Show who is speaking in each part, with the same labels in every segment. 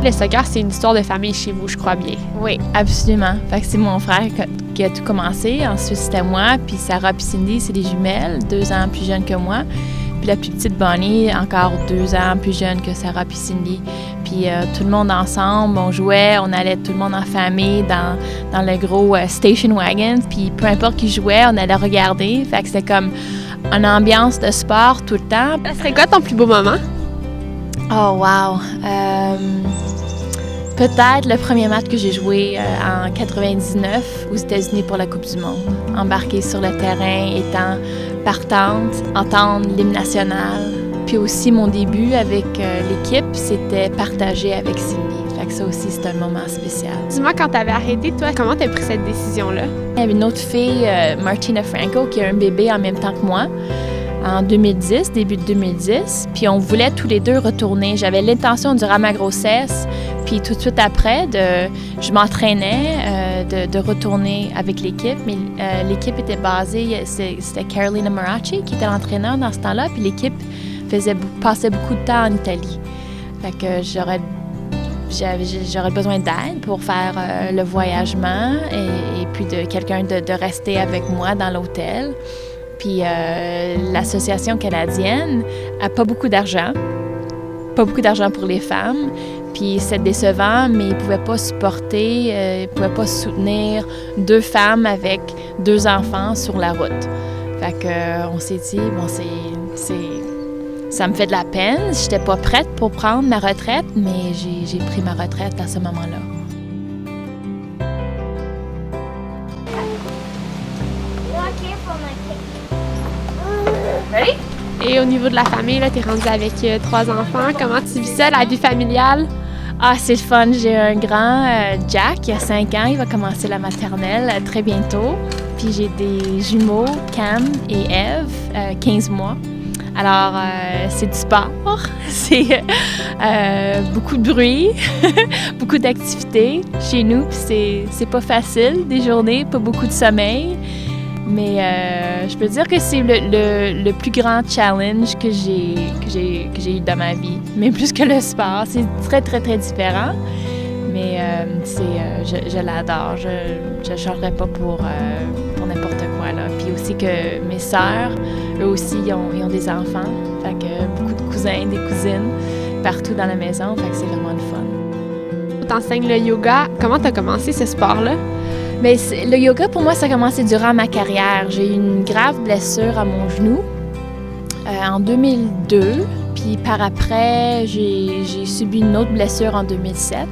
Speaker 1: le soccer, c'est une histoire de famille chez vous, je crois bien.
Speaker 2: Oui, absolument. Fait que c'est mon frère qui a tout commencé. Ensuite, c'était moi. Puis Sarah puis Cindy, c'est des jumelles, 2 ans plus jeunes que moi. Puis la plus petite Bonnie, encore 2 ans plus jeune que Sarah puis Cindy. Puis tout le monde ensemble, on jouait, on allait tout le monde en famille dans le gros station wagon. Puis peu importe qui jouait, on allait regarder. Fait que c'était comme une ambiance de sport tout le temps.
Speaker 1: Ça serait quoi ton plus beau moment?
Speaker 2: Oh wow! Peut-être le premier match que j'ai joué en 99 aux États-Unis pour la Coupe du Monde. Embarquer sur le terrain, étant partante, entendre l'hymne national. Puis aussi mon début avec l'équipe, c'était partagé avec Cindy. Fait que ça aussi, c'est un moment spécial.
Speaker 1: Dis-moi, quand t'avais arrêté, toi, comment t'as pris cette décision-là?
Speaker 2: Il y avait une autre fille, Martina Franco, qui a un bébé en même temps que moi. En 2010, début de 2010, puis on voulait tous les deux retourner. J'avais l'intention durant ma grossesse, puis tout de suite après, je m'entraînais de retourner avec l'équipe, mais l'équipe était basée, c'était Carolina Maracci qui était l'entraîneur dans ce temps-là, puis l'équipe passait beaucoup de temps en Italie. Fait que j'aurais besoin d'aide pour faire le voyagement et puis de quelqu'un de rester avec moi dans l'hôtel. Puis l'association canadienne a pas beaucoup d'argent pour les femmes. Puis c'est décevant, mais ils pouvaient pas supporter, ils pouvaient pas soutenir 2 femmes avec 2 enfants sur la route. Fait que on s'est dit, bon, ça me fait de la peine. J'étais pas prête pour prendre ma retraite, mais j'ai pris ma retraite à ce moment-là.
Speaker 1: Ready? Et au niveau de la famille, là, t'es rendue avec 3 enfants. Comment tu vis ça, la vie familiale?
Speaker 2: Ah, c'est le fun. J'ai un grand, Jack, il a 5 ans. Il va commencer la maternelle très bientôt. Puis j'ai des jumeaux, Cam et Eve, 15 mois. Alors, c'est du sport, c'est beaucoup de bruit, beaucoup d'activités chez nous. Puis c'est pas facile, des journées, pas beaucoup de sommeil. Mais je peux dire que c'est le plus grand challenge que j'ai eu dans ma vie. Mais plus que le sport, c'est très, très, très différent. Mais je l'adore. Je ne changerais pas pour n'importe quoi, là. Puis aussi que mes sœurs, eux aussi, ils ont des enfants. Fait que beaucoup de cousins, des cousines, partout dans la maison. Fait que c'est vraiment le fun.
Speaker 1: Tu enseignes le yoga. Comment tu as commencé ce sport-là?
Speaker 2: Bien, le yoga, pour moi, ça a commencé durant ma carrière. J'ai eu une grave blessure à mon genou en 2002. Puis par après, j'ai subi une autre blessure en 2007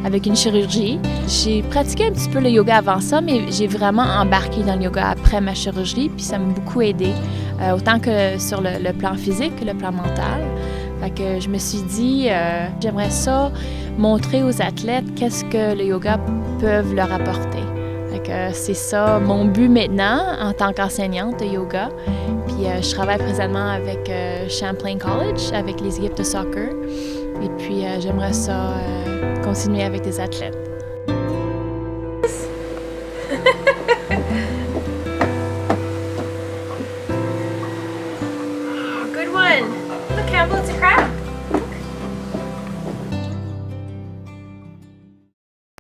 Speaker 2: avec une chirurgie. J'ai pratiqué un petit peu le yoga avant ça, mais j'ai vraiment embarqué dans le yoga après ma chirurgie. Puis ça m'a beaucoup aidée, autant que sur le plan physique que le plan mental. Fait que je me suis dit, j'aimerais ça montrer aux athlètes qu'est-ce que le yoga peut leur apporter. C'est ça mon but maintenant en tant qu'enseignante de yoga. Puis je travaille présentement avec Champlain College, avec les équipes de soccer. Et puis j'aimerais ça continuer avec des athlètes.